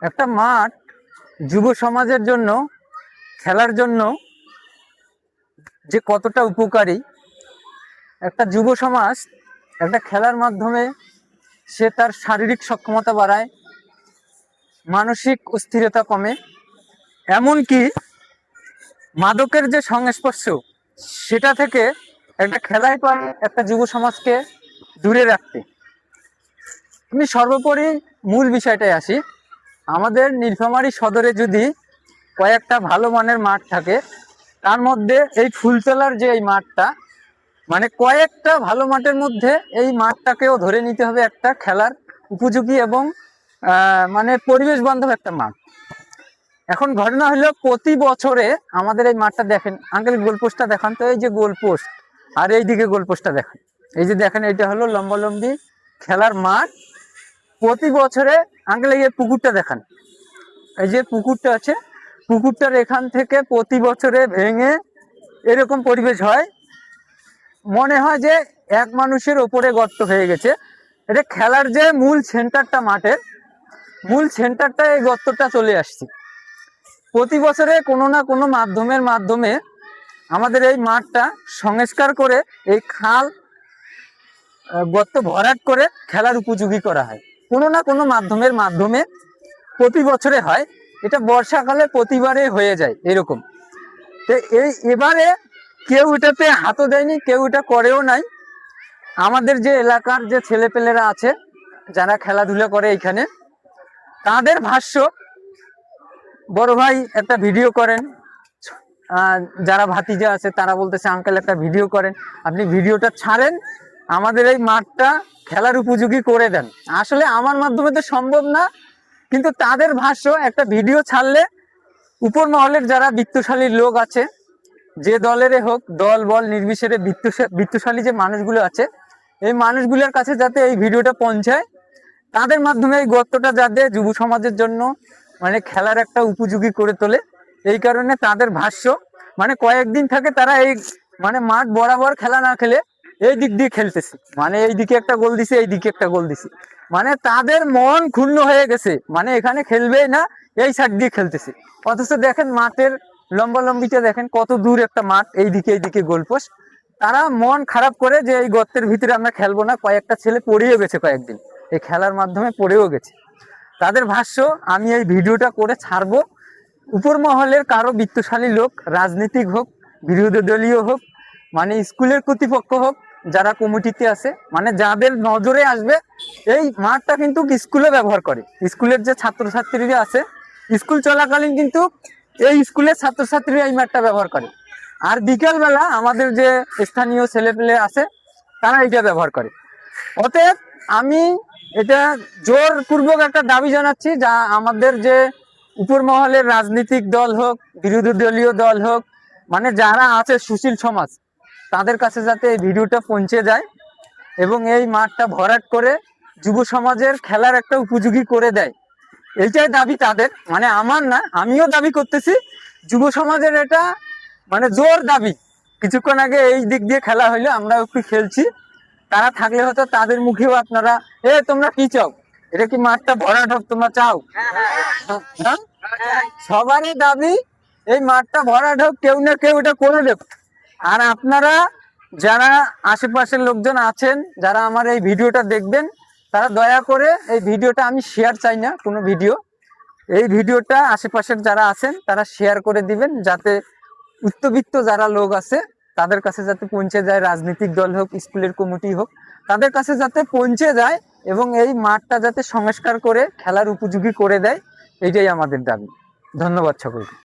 একটা মাঠ যুব সমাজের জন্য, খেলার জন্য যে কতটা উপকারী। একটা যুব সমাজ একটা খেলার মাধ্যমে সে তার শারীরিক সক্ষমতা বাড়ায়, মানসিক অস্থিরতা কমে, এমনকি মাদকের যে সংস্পর্শ সেটা থেকে একটা খেলায় পারে একটা যুব সমাজকে দূরে রাখতে। আমি সর্বোপরি মূল বিষয়টায় আসি। আমাদের নীলফামারী সদরে যদি কয়েকটা ভালো মানের মাঠ থাকে, তার মধ্যে এই ফুলতলার যে এই মাঠটা, মানে কয়েকটা ভালো মাঠের মধ্যে এই মাঠটাকেও ধরে নিতে হবে একটা খেলার উপযোগী এবং মানে পরিবেশ বান্ধব একটা মাঠ। এখন ঘটনা হলো, প্রতি বছরে আমাদের এই মাঠটা দেখেন, আঙ্কেল গোলপোস্টটা দেখান তো, এই যে গোলপোস্ট আর এইদিকে গোলপোস্টটা দেখেন, এই যে দেখেন এটা হলো লম্বালম্বি খেলার মাঠ। প্রতি বছরে আঙ্কেল এই পুকুরটা দেখান, এই যে পুকুরটা আছে, পুকুরটার এখান থেকে প্রতি বছরে ভেঙে এরকম পরিবেশ হয়, মনে হয় যে এক মানুষের ওপরে গর্ত হয়ে গেছে। এটা খেলার যে মূল সেন্টারটা, মাঠের মূল সেন্টারটা, এই গর্তটা চলে আসছে। প্রতি বছরে কোনো না কোনো মাধ্যমে আমাদের এই মাঠটা সংস্কার করে এই খাল গর্ত ভরাট করে খেলার উপযোগী করা হয়। কোনো না কোনো মাধ্যমে প্রতি বছরে হয়। এটা বর্ষাকালে প্রতিবারে হয়ে যায় এরকম। তো এবারে কেউ এটাতে হাতও দেয়নি, কেউ এটা করেও নাই। আমাদের যে এলাকার যে ছেলেপেলেরা আছে যারা খেলাধুলা করে এইখানে, তাদের ভাষ্য, বড় ভাই একটা ভিডিও করেন, যারা ভাতিজা আছে তারা বলতেছে আঙ্কেল একটা ভিডিও করেন, আপনি ভিডিওটা ছাড়েন, আমাদের এই মাঠটা খেলার উপযোগী করে দেন। আসলে আমার মাধ্যমে তো সম্ভব না, কিন্তু তাদের ভাষ্য একটা ভিডিও ছাড়লে উপর মহলের যারা বিত্তশালী লোক আছে, যে দলের হোক, দল বল নির্বিশেষে বিত্তশালী যে মানুষগুলো আছে, এই মানুষগুলোর কাছে যাতে এই ভিডিওটা পৌঁছায়, তাদের মাধ্যমে এই গর্তটা যাতে যুব সমাজের জন্য মানে খেলার একটা উপযোগী করে তোলে। এই কারণে তাদের ভাষ্য, মানে কয়েকদিন থাকে তারা এই মানে মাঠ বরাবর খেলা না খেলে এই দিক দিয়ে খেলতেছে, মানে এই দিকে একটা গোল দিছে, এই দিকে একটা গোল দিছে, মানে তাদের মন ক্ষুণ্ণ হয়ে গেছে, মানে এখানে খেলবেই না, এই সাইড দিয়ে খেলতেছে। অথচ দেখেন মাঠের লম্বিটা দেখেন কত দূর একটা মাঠ, এইদিকে গোলপোস্ট। তারা মন খারাপ করে যে এই গর্তের ভিতরে আমরা খেলবো না। কয়েকটা ছেলে পড়েও গেছে, কয়েকদিন এই খেলার মাধ্যমে পড়েও গেছে। তাদের ভাষ্য আমি এই ভিডিওটা করে ছাড়বো। উপর মহলের কারো বিত্তশালী লোক, রাজনীতিক হোক, বিরোধী দলীয় হোক, মানে স্কুলের কর্তৃপক্ষ হোক, যারা কমিটিতে আছে, মানে যাদের নজরে আসবে, এই মাঠটা কিন্তু স্কুলে ব্যবহার করে। স্কুলের যে ছাত্রছাত্রীরা আছে, স্কুল চলাকালীন কিন্তু এই স্কুলের ছাত্রছাত্রীরা এই মাঠটা ব্যবহার করে। আর বিকালবেলা আমাদের যে স্থানীয় ছেলেপেলে আছে, তারা এটা ব্যবহার করে। অতএব আমি এটা জোরপূর্বক একটা দাবি জানাচ্ছি, যা আমাদের যে উপর মহলের রাজনৈতিক দল হোক, বিরোধী দলীয় দল হোক, মানে যারা আছে সুশীল সমাজ, তাদের কাছে যাতে এই ভিডিওটা পৌঁছে যায় এবং এই মাঠটা ভরাট করে যুব সমাজের খেলার একটা উপযোগী করে দেয়। এইটাই দাবি তাদের, মানে আমার না, আমিও দাবি করতেছি, যুব সমাজের এটা মানে জোর দাবি। কিছুক্ষণ আগে এই দিক দিয়ে খেলা হইলো, আমরা একটু খেলছি, তারা থাকলে হয়তো তাদের মুখেও আপনারা তোমরা কি চাও, এটা কি মাঠটা ভরাট হোক, তোমরা চাও? হ্যাঁ? সবারই দাবি এই মাঠটা ভরাট হোক, কেউ না কেউ এটা করে দেব। আর আপনারা যারা আশেপাশের লোকজন আছেন, যারা আমার এই ভিডিওটা দেখবেন, তারা দয়া করে এই ভিডিওটা, আমি শেয়ার চাই না কোনো ভিডিও, এই ভিডিওটা আশেপাশের যারা আছেন তারা শেয়ার করে দিবেন, যাতে উচ্চবিত্ত যারা লোক আছে তাদের কাছে যাতে পৌঁছে যায়, রাজনৈতিক দল হোক, স্কুলের কমিটি হোক, তাদের কাছে যাতে পৌঁছে যায় এবং এই মাঠটা যাতে সংস্কার করে খেলার উপযোগী করে দেয়, এইটাই আমাদের দাবি। ধন্যবাদ সকলকে।